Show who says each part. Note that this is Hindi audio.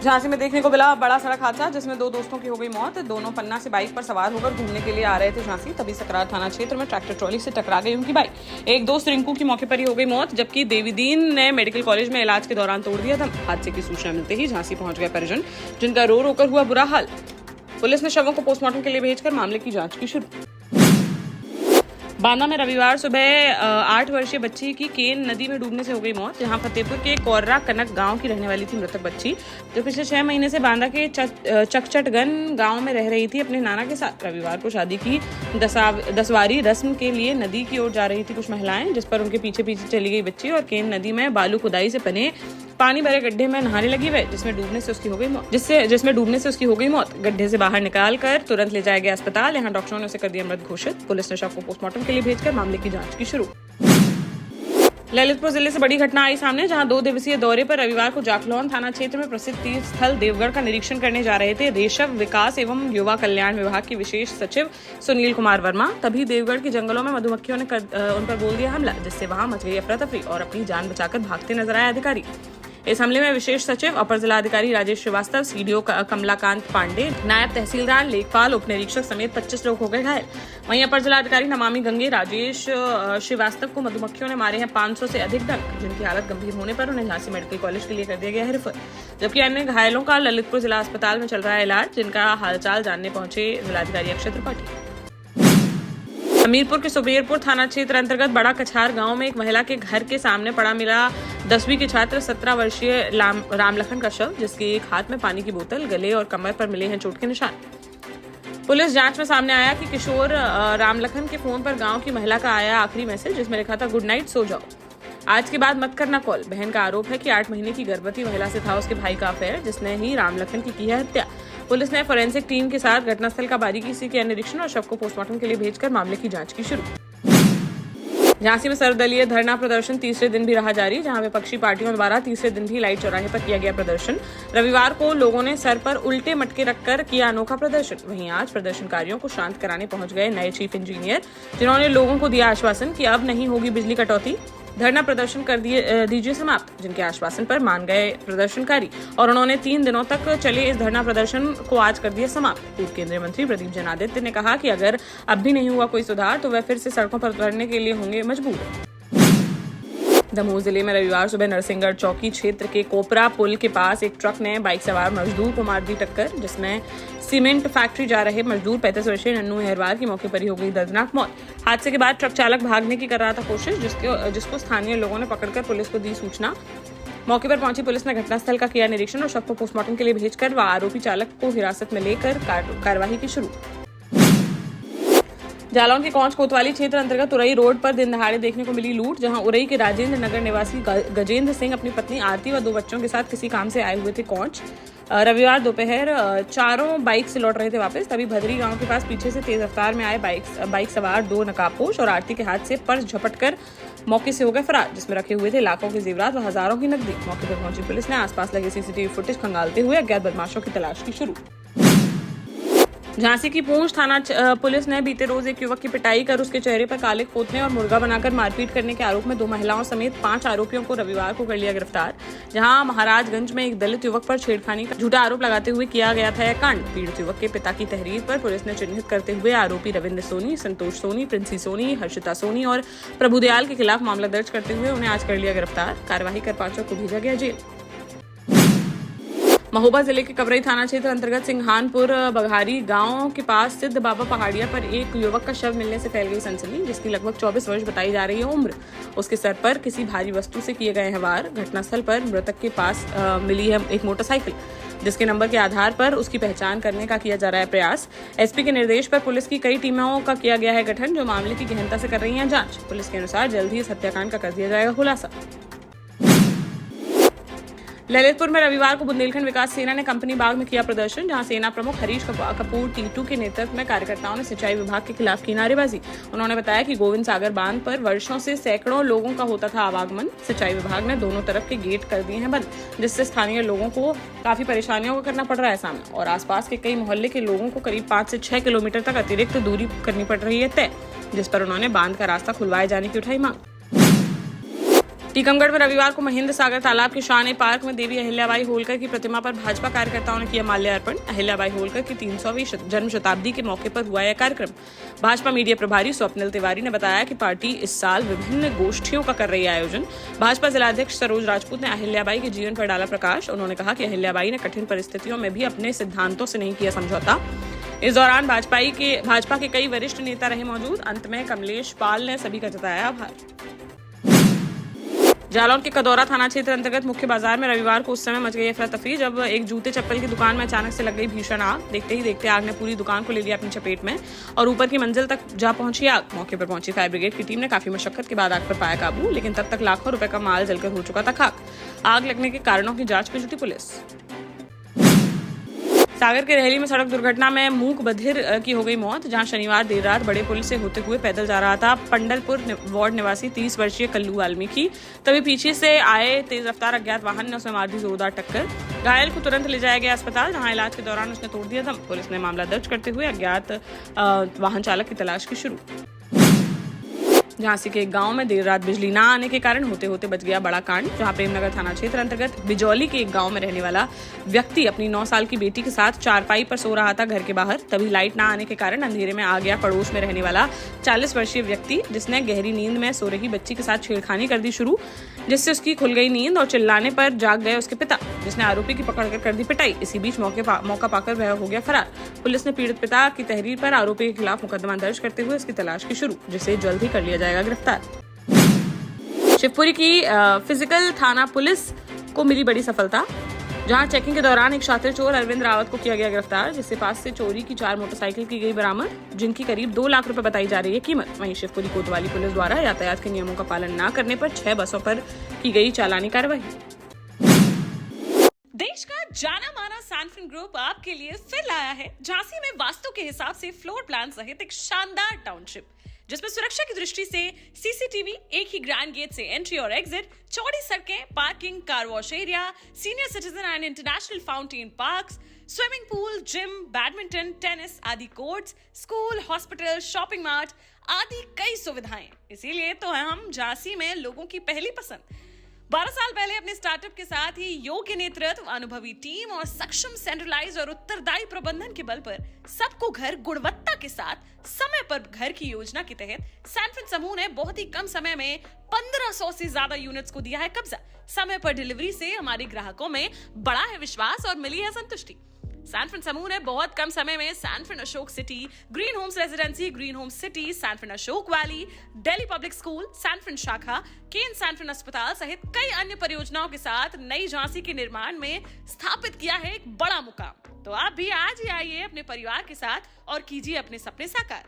Speaker 1: झांसी में देखने को मिला बड़ा सड़क हादसा जिसमें दो दोस्तों की हो गई मौत। दोनों पन्ना से बाइक पर सवार होकर घूमने के लिए आ रहे थे झांसी, तभी सकरार थाना क्षेत्र में ट्रैक्टर ट्रॉली से टकरा गई उनकी बाइक। एक दोस्त रिंकू की मौके पर ही हो गई मौत, जबकि देवीदीन ने मेडिकल कॉलेज में इलाज के दौरान तोड़ दिया दम। हादसे की सूचना मिलते ही झांसी पहुंच गए परिजन, जिनका रो रोकर हुआ बुरा हाल। पुलिस ने शवों को पोस्टमार्टम के लिए भेजकर मामले की जांच की शुरू। बांदा में रविवार सुबह 8 वर्षीय बच्ची की केन नदी में डूबने से हो गई मौत। जहां फतेहपुर के कोर्रा कनक गांव की रहने वाली थी मृतक बच्ची, जो पिछले 6 महीने से बांदा के चकचटगन गांव में रह रही थी अपने नाना के साथ। रविवार को शादी की दसवारी रस्म के लिए नदी की ओर जा रही थी कुछ महिलाएं, जिस पर उनके पीछे पीछे चली गई बच्ची और केन नदी में बालू खुदाई से बने पानी भरे गड्ढे में नहाने लगी वह, जिसमें डूबने से उसकी हो गई मौत। गड्ढे से बाहर निकालकर तुरंत ले जाया गया अस्पताल। यहाँ डॉक्टरों ने उसे कर दिया मृत घोषित। पुलिस ने शव को पोस्टमार्टम के लिए भेजकर मामले की जांच की शुरू। ललितपुर जिले से बड़ी घटना आई सामने, जहां 2 दिवसीय दौरे पर रविवार को जाखलौन थाना क्षेत्र में प्रसिद्ध तीर्थ स्थल देवगढ़ का निरीक्षण करने जा रहे थे रेशव विकास एवं युवा कल्याण विभाग के विशेष सचिव सुनील कुमार वर्मा। तभी देवगढ़ के जंगलों में मधुमक्खियों ने उन पर बोल दिया हमला, जिससे वहां मच गई अफरा तफरी और अपनी जान बचाकर भागते नजर आए अधिकारी। इस हमले में विशेष सचिव, अपर जिलाधिकारी राजेश श्रीवास्तव, सीडीओ कमलाकांत पांडे, नायब तहसीलदार, लेखपाल, उप निरीक्षक समेत 25 लोग हो गए घायल। वहीं अपर जिलाधिकारी नमामि गंगे राजेश श्रीवास्तव को मधुमक्खियों ने मारे हैं 500 से अधिक डंक, जिनकी हालत गंभीर होने पर उन्हें झांसी मेडिकल कॉलेज के लिए कर दिया गया है रेफर। जबकि अन्य घायलों का ललितपुर जिला अस्पताल में चल रहा है इलाज, जिनका हालचाल जानने पहुंचे जिलाधिकारी अक्षय त्रिपाठी। हमीरपुर के सुबेरपुर थाना क्षेत्र अंतर्गत बड़ा कछार गांव में एक महिला के घर के सामने पड़ा मिला 10वीं के छात्र 17 वर्षीय रामलखन का शव, जिसके एक हाथ में पानी की बोतल, गले और कमर पर मिले हैं चोट के निशान। पुलिस जांच में सामने आया कि किशोर रामलखन के फोन पर गांव की महिला का आया आखिरी मैसेज, जिसमें लिखा था गुड नाइट, सो जाओ, आज के बाद मत करना कॉल। बहन का आरोप है कि 8 महीने की गर्भवती महिला से था उसके भाई का अफेयर, जिसने ही रामलखन की है हत्या। पुलिस ने फोरेंसिक टीम के साथ घटनास्थल का बारीकी से किया निरीक्षण और शव को पोस्टमार्टम के लिए भेजकर मामले की जांच की शुरू। झांसी में सर्वदलीय धरना प्रदर्शन तीसरे दिन भी रहा जारी, जहां विपक्षी पार्टियों द्वारा तीसरे दिन भी लाइट चौराहे पर किया गया प्रदर्शन। रविवार को लोगों ने सर पर उल्टे मटके रखकर किया अनोखा प्रदर्शन। वहीं आज प्रदर्शनकारियों को शांत कराने पहुंच गए नए चीफ इंजीनियर, जिन्होंने लोगों को दिया आश्वासन कि अब नहीं होगी बिजली कटौती, धरना प्रदर्शन कर दीजिए समाप्त, जिनके आश्वासन पर मान गए प्रदर्शनकारी और उन्होंने 3 दिनों तक चले इस धरना प्रदर्शन को आज कर दिया समाप्त। पूर्व केंद्रीय मंत्री प्रदीप जनादित्य ने कहा कि अगर अब भी नहीं हुआ कोई सुधार तो वह फिर से सड़कों पर उतरने के लिए होंगे मजबूर। दमोह जिले में रविवार सुबह नरसिंहगढ़ चौकी क्षेत्र के कोपरा पुल के पास एक ट्रक ने बाइक सवार मजदूर को मार दी टक्कर, जिसमें सीमेंट फैक्ट्री जा रहे मजदूर 35 वर्षीय नन्नू अहरवार की मौके पर ही हो गई दर्दनाक मौत। हादसे के बाद ट्रक चालक भागने की कर रहा था कोशिश, जिसको स्थानीय लोगों ने पकड़कर पुलिस को दी सूचना। मौके पर पहुंची पुलिस ने घटनास्थल का किया निरीक्षण और शव को पोस्टमार्टम के लिए भेजकर व आरोपी चालक को हिरासत में लेकर कार्यवाही की शुरू। जालौन के कौंच कोतवाली क्षेत्र अंतर्गत उरई रोड पर दिन दहाड़े देखने को मिली लूट, जहां उरई के राजेंद्र नगर निवासी गजेंद्र सिंह अपनी पत्नी आरती व 2 बच्चों के साथ किसी काम से आए हुए थे कौंच। रविवार दोपहर चारों बाइक से लौट रहे थे वापस, तभी भदरी गांव के पास पीछे से तेज रफ्तार में आए बाइक सवार 2 नकाबपोश और आरती के हाथ से पर्स झपटकर मौके से हो गए फरार, जिसमें रखे हुए थे लाखों के जेवरात व हजारों की नकदी। मौके पर पहुंची पुलिस ने आसपास लगे सीसीटीवी फुटेज खंगालते हुए अज्ञात बदमाशों की तलाश की शुरू। झांसी की पूंछ थाना पुलिस ने बीते रोज एक युवक की पिटाई कर उसके चेहरे पर काले पोतने और मुर्गा बनाकर मारपीट करने के आरोप में 2 महिलाओं समेत 5 आरोपियों को रविवार को कर लिया गिरफ्तार। जहां महाराजगंज में एक दलित युवक पर छेड़खानी का झूठा आरोप लगाते हुए किया गया था यह कांड। पीड़ित युवक के पिता की तहरीर पर पुलिस ने चिन्हित करते हुए आरोपी रविंद्र सोनी, संतोष सोनी, प्रिंसी सोनी, हर्षिता सोनी और प्रभुदयाल के खिलाफ मामला दर्ज करते हुए उन्हें आज कर लिया गिरफ्तार। कार्यवाही कर 5 को भेजा गया जेल। महोबा जिले के कवरई थाना क्षेत्र अंतर्गत सिंघानपुर बघारी गांव के पास सिद्ध बाबा पहाड़िया पर एक युवक का शव मिलने से फैल गई सनसनी, जिसकी लगभग 24 वर्ष बताई जा रही है उम्र। उसके सर पर किसी भारी वस्तु से किए गए हैं वार। घटनास्थल पर मृतक के पास मिली है एक मोटरसाइकिल, जिसके नंबर के आधार पर उसकी पहचान करने का किया जा रहा है प्रयास। एसपी के निर्देश पर पुलिस की कई टीमों का किया गया है गठन, जो मामले की गहनता से कर रही है जांच। पुलिस के अनुसार जल्द ही इस हत्याकांड का कर दिया जाएगा खुलासा। ललितपुर में रविवार को बुंदेलखंड विकास सेना ने कंपनी बाग में किया प्रदर्शन, जहां सेना प्रमुख हरीश कपूर टीटू के नेतृत्व में कार्यकर्ताओं ने सिंचाई विभाग के खिलाफ की नारेबाजी। उन्होंने बताया कि गोविंद सागर बांध पर वर्षों से सैकड़ों लोगों का होता था आवागमन। सिंचाई विभाग ने दोनों तरफ के गेट कर दिए हैं बंद, जिससे स्थानीय लोगों को काफी परेशानियों का करना पड़ रहा है सामना और आसपास के कई मोहल्ले के लोगों को करीब 5 से 6 किलोमीटर तक अतिरिक्त दूरी करनी पड़ रही है तय, जिस पर उन्होंने बांध का रास्ता खुलवाए जाने की उठाई मांग। टीकमगढ़ में रविवार को महेंद्र सागर तालाब के शान पार्क में देवी अहिल्याबाई होलकर की प्रतिमा पर भाजपा कार्यकर्ताओं ने किया माल्यार्पण। अहिल्याबाई होलकर की 300वीं जन्म शताब्दी के मौके पर हुआ यह कार्यक्रम। भाजपा मीडिया प्रभारी स्वप्निल तिवारी ने बताया कि पार्टी इस साल विभिन्न गोष्ठियों का कर रही है आयोजन। भाजपा जिलाध्यक्ष सरोज राजपूत ने अहिल्याबाई के जीवन पर डाला प्रकाश। उन्होंने कहा कि अहिल्याबाई ने कठिन परिस्थितियों में भी अपने सिद्धांतों से नहीं किया समझौता। इस दौरान भाजपा के कई वरिष्ठ नेता रहे मौजूद। अंत में कमलेश पाल ने सभी का जताया आभार। जालौन के कदौरा थाना क्षेत्र अंतर्गत मुख्य बाजार में रविवार को उस समय मच गई अफरा तफरी जब एक जूते चप्पल की दुकान में अचानक से लग गई भीषण आग। देखते ही देखते आग ने पूरी दुकान को ले लिया अपनी चपेट में और ऊपर की मंजिल तक जा पहुंची आग। मौके पर पहुंची फायर ब्रिगेड की टीम ने काफी मशक्कत के बाद आग पर पाया काबू, लेकिन तब तक लाखों रुपए का माल जलकर हो चुका था खाक। आग लगने के कारणों की जांच में जुटी पुलिस। सागर के रेहली में सड़क दुर्घटना में मूक बधिर की हो गई मौत, जहां शनिवार देर रात बड़े पुल से होते हुए पैदल जा रहा था पंडलपुर वार्ड निवासी 30 वर्षीय कल्लू वाल्मीकि। तभी पीछे से आए तेज रफ्तार अज्ञात वाहन ने उसे मार दी जोरदार टक्कर। घायल को तुरंत ले जाया गया अस्पताल, जहां इलाज के दौरान उसने तोड़ दिया दम। पुलिस ने मामला दर्ज करते हुए अज्ञात वाहन चालक की तलाश की शुरू। झांसी के एक गांव में देर रात बिजली न आने के कारण होते होते बच गया बड़ा कांड, जहां प्रेमनगर थाना क्षेत्र अंतर्गत बिजौली के एक गांव में रहने वाला व्यक्ति अपनी 9 साल की बेटी के साथ चारपाई पर सो रहा था घर के बाहर। तभी लाइट न आने के कारण अंधेरे में आ गया पड़ोस में रहने वाला 40 वर्षीय व्यक्ति, जिसने गहरी नींद में सो रही बच्ची के साथ छेड़खानी कर दी शुरू, जिससे उसकी खुल गई नींद और चिल्लाने पर जाग गए उसके पिता, जिसने आरोपी की पकड़ कर दी पिटाई। इसी बीच मौका पाकर वह हो गया फरार। पुलिस ने पीड़ित पिता की तहरीर पर आरोपी के खिलाफ मुकदमा दर्ज करते हुए उसकी तलाश की शुरू, जिसे जल्द ही कर लिया जाएगा गिरफ्तार। शिवपुरी की फिजिकल थाना पुलिस को मिली बड़ी सफलता, जहां चेकिंग के दौरान एक शातिर चोर अरविंद रावत को किया गया गिरफ्तार, जिसके पास से चोरी की 4 मोटरसाइकिल की गई बरामद, जिनकी करीब 2 लाख रुपए बताई जा रही है कीमत। वहीं शिवपुरी कोतवाली पुलिस द्वारा यातायात के नियमों का पालन न करने पर 6 बसों पर की गई चालानी कार्रवाई। देश का जाना माना सैनफिन ग्रुप आपके लिए फिर लाया है झांसी में वास्तु के हिसाब से फ्लोर प्लान सहित एक शानदार टाउनशिप, जिसमें सुरक्षा की दृष्टि से सीसीटीवी, एक ही ग्रैंड गेट से एंट्री और एग्जिट, चौड़ी सड़कें, parking, car wash area, senior citizen and international fountain parks, swimming pool, gym, badminton, tennis आदि courts, school, hospital, shopping mart आदि कई सुविधाएं। इसीलिए तो हम झांसी में लोगों की पहली पसंद। 12 साल पहले अपने स्टार्टअप के साथ ही योग्य नेतृत्व, अनुभवी टीम और सक्षम सेंट्रलाइज और उत्तरदायी प्रबंधन के बल पर सबको घर गुणवत्ता के साथ समय पर घर की योजना के तहत सैनफिन समूह ने बहुत ही कम समय में 1500 से ज्यादा यूनिट्स को दिया है कब्जा। समय पर डिलीवरी से हमारे ग्राहकों में बड़ा है विश्वास और मिली है संतुष्टि। सैनफिन समूह ने बहुत कम समय में Sanfin Ashok city, green homes residency, green homes city, Sanfin Ashok valley, Delhi public school, Sanfin शाखा, केन सैनफिन अस्पताल सहित कई अन्य परियोजनाओं के साथ नई झांसी के निर्माण में स्थापित किया है एक बड़ा मुकाम। तो आप भी आज ही आइए अपने परिवार के साथ और कीजिए अपने सपने साकार।